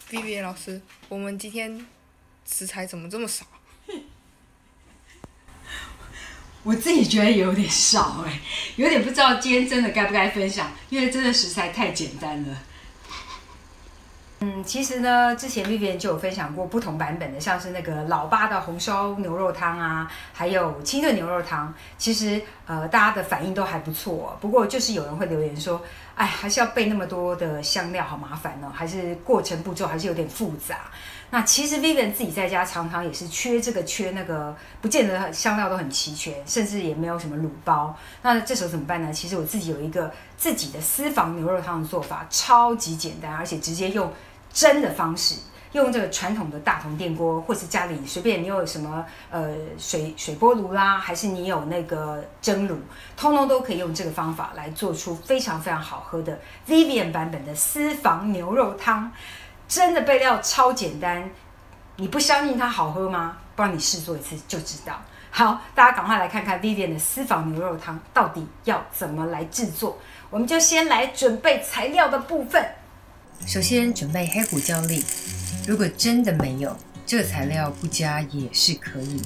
Vivian 老师，我们今天食材怎么这么少？我自己觉得有点少有点不知道今天真的该不该分享，因为真的食材太简单了。其实呢，之前 Vivian 就有分享过不同版本的，像是那个老八的红烧牛肉汤啊，还有清炖牛肉汤。其实大家的反应都还不错不过就是有人会留言说，哎，还是要备那么多的香料，好麻烦哦，还是过程步骤还是有点复杂。那其实 Vivian 自己在家常常也是缺这个缺那个，不见得香料都很齐全，甚至也没有什么卤包。那这时候怎么办呢？其实我自己有一个自己的私房牛肉汤的做法，超级简单，而且直接用蒸的方式，用这个传统的大同电锅，或是家里随便你有什么水波炉啦，还是你有那个蒸炉，通通都可以用这个方法来做出非常非常好喝的 Vivian 版本的私房牛肉汤。真的备料超简单，你不相信它好喝吗？不然你试做一次就知道。好，大家赶快来看看 Vivian 的私房牛肉汤到底要怎么来制作。我们就先来准备材料的部分。首先准备黑胡椒粒，如果真的没有，这个材料不加也是可以。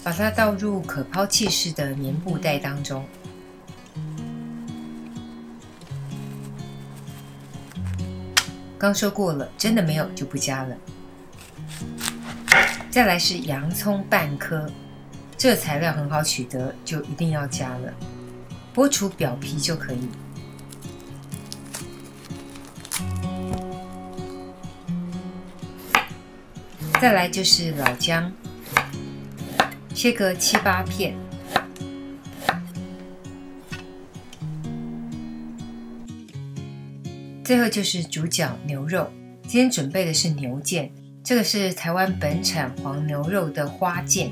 把它倒入可抛弃式的棉布袋当中。刚说过了，真的没有就不加了。再来是洋葱半颗，这个材料很好取得，就一定要加了。剥除表皮就可以。再来就是老姜，切个7、8片。最后就是主角牛肉，今天准备的是牛腱，这个是台湾本产黄牛肉的花腱。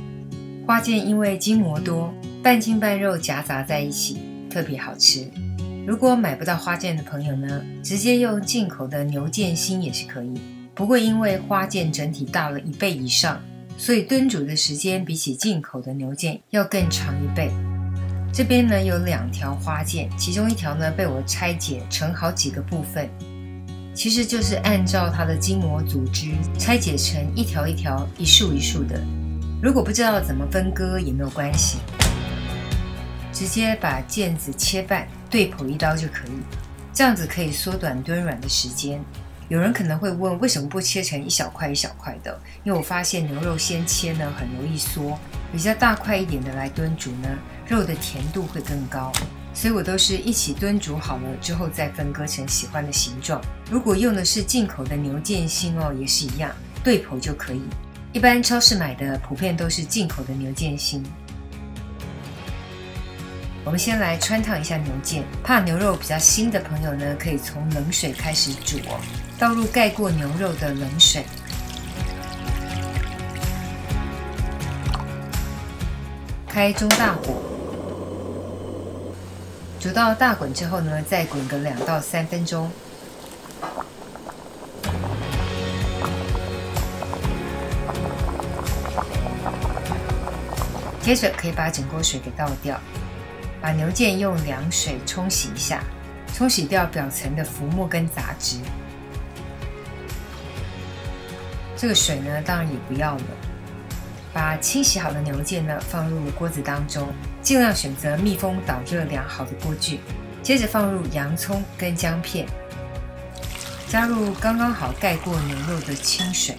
花腱因为筋膜多，半筋半肉夹杂在一起，特别好吃。如果买不到花腱的朋友呢，直接用进口的牛腱心也是可以。不过因为花腱整体大了1倍以上，所以炖煮的时间比起进口的牛腱要更长1倍。这边呢有2条花腱，其中1条呢被我拆解成好几个部分，其实就是按照它的筋膜组织拆解成一条一条、一束一束的。如果不知道怎么分割也没有关系，直接把腱子切半，对剖1刀就可以，这样子可以缩短炖软的时间。有人可能会问，为什么不切成一小块一小块的？因为我发现牛肉先切呢很容易缩，比较大块一点的来炖煮呢，肉的甜度会更高，所以我都是一起炖煮好了之后再分割成喜欢的形状。如果用的是进口的牛腱心也是一样，对剖就可以。一般超市买的普遍都是进口的牛腱心。我们先来汆烫一下牛腱，怕牛肉比较腥的朋友呢，可以从冷水开始煮倒入盖过牛肉的冷水，开中大火，煮到大滚之后呢，再滚个2到3分钟。接着可以把整锅水给倒掉，把牛腱用凉水冲洗一下，冲洗掉表层的浮沫跟杂质。这个水呢，当然也不要了。把清洗好的牛腱呢放入锅子当中，尽量选择密封导热良好的锅具。接着放入洋葱跟姜片，加入刚刚好盖过牛肉的清水。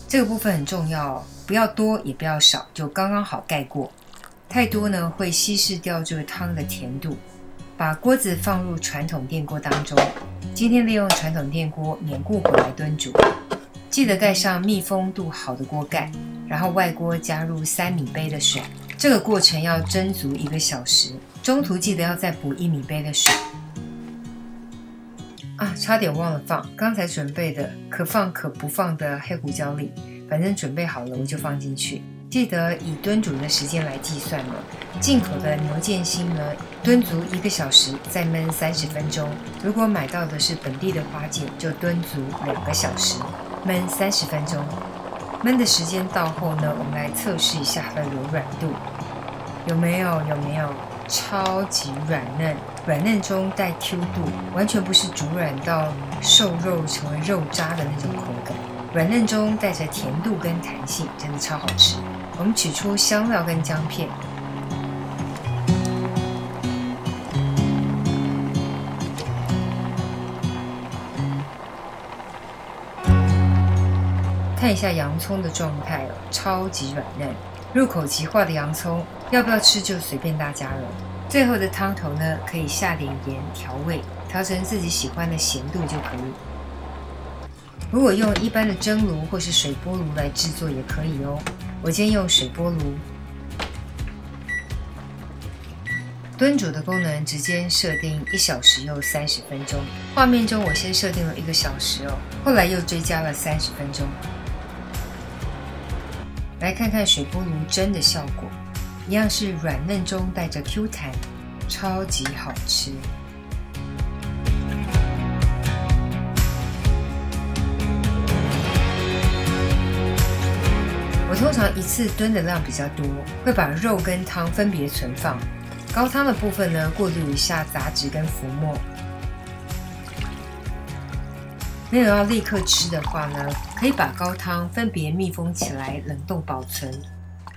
这个部分很重要不要多也不要少，就刚刚好盖过。太多呢会稀释掉这个汤的甜度。把锅子放入传统电锅当中，今天利用传统电锅免固火来炖煮。记得盖上密封度好的锅盖，然后外锅加入3米杯的水，这个过程要蒸足1个小时，中途记得要再补1米杯的水。差点忘了放刚才准备的可放可不放的黑胡椒粒，反正准备好了我就放进去。记得以炖煮的时间来计算了，进口的牛腱心呢，炖足1个小时，再焖30分钟。如果买到的是本地的花腱，就炖足2个小时，焖30分钟。焖的时间到后呢，我们来测试一下它的柔软度，有没有？超级软嫩，软嫩中带 Q 度，完全不是煮软到瘦肉成为肉渣的那种口感。软嫩中带着甜度跟弹性，真的超好吃。我们取出香料跟姜片，看一下洋葱的状态哦，超级软嫩，入口即化的洋葱，要不要吃就随便大家了。最后的汤头呢，可以下点盐调味，调成自己喜欢的咸度就可以。如果用一般的蒸炉或是水波炉来制作也可以哦。我今天用水波炉。炖煮的功能直接设定1小时又30分钟，画面中我先设定了1个小时哦，后来又追加了30分钟。来看看水波炉蒸的效果，一样是软嫩中带着 Q 弹，超级好吃。我通常一次炖的量比较多，会把肉跟汤分别存放。高汤的部分呢，过滤一下杂质跟浮沫。没有要立刻吃的话呢，可以把高汤分别密封起来冷冻保存。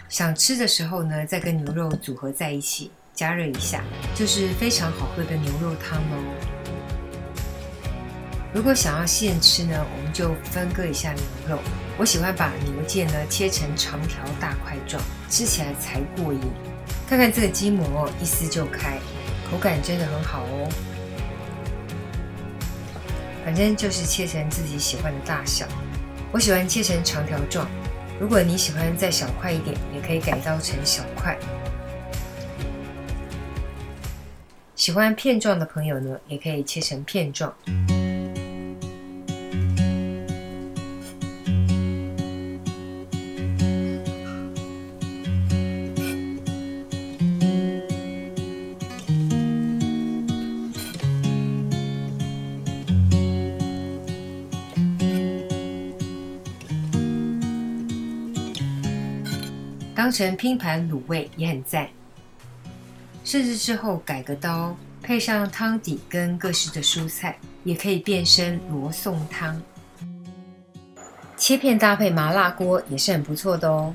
想吃的时候呢，再跟牛肉组合在一起，加热一下，就是非常好喝的牛肉汤喽。如果想要现吃呢，我们就分割一下牛肉。我喜欢把牛腱呢切成长条大块状，吃起来才过瘾。看看这个筋膜一撕就开，口感真的很好哦。反正就是切成自己喜欢的大小，我喜欢切成长条状。如果你喜欢再小块一点，也可以改刀成小块。喜欢片状的朋友呢，也可以切成片状。当成拼盘卤味也很赞，甚至之后改个刀，配上汤底跟各式的蔬菜，也可以变身罗宋汤。切片搭配麻辣锅也是很不错的哦。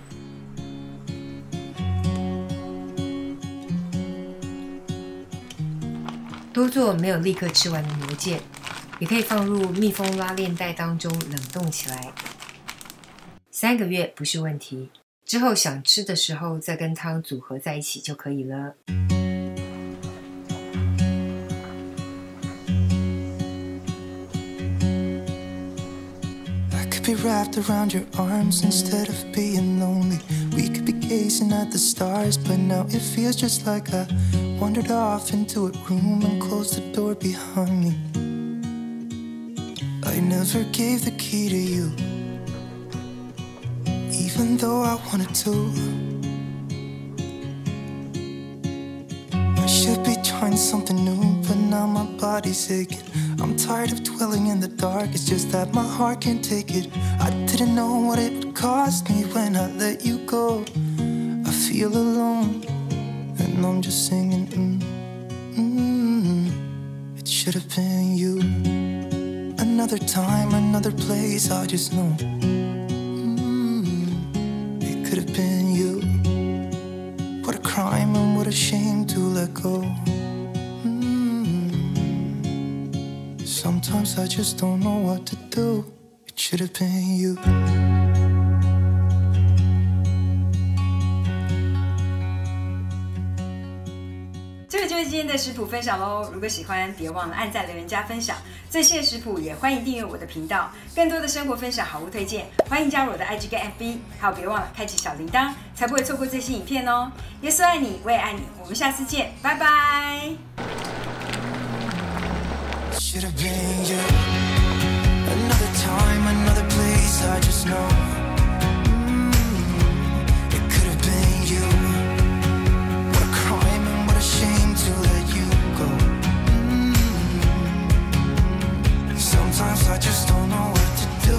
多做没有立刻吃完的牛腱，也可以放入密封拉链袋当中冷冻起来，3个月不是问题。之后想吃的时候再跟汤组合在一起就可以了。I could be wrapped around your arms instead of being lonely. We could be gazing at the stars, but now it feels just like I wandered off into a room and closed the door behind me. I never gave the key to you.Even though I wanted to, I should be trying something new, but now my body's aching. I'm tired of dwelling in the dark, it's just that my heart can't take it. I didn't know what it would cost me when I let you go. I feel alone, and I'm just singing, It should have been you. Another time, another place, I just know.Could have been you. What a crime and what a shame to let go. Sometimes I just don't know what to do. It should have been you. 这个就是今天的食谱分享喽。如果喜欢，别忘了按赞、留言、加分享。最新的食谱也欢迎订阅我的频道。更多的生活分享、好物推荐，欢迎加入我的 IG 跟 FB， 还有别忘了开启小铃铛，才不会错过最新影片哦。耶稣爱你，我也爱你，我们下次见，拜拜。Should have been you. Another time, another place, I just know. It could have been you. What a crime and what a shame to let you go. Sometimes I just don't know what to do.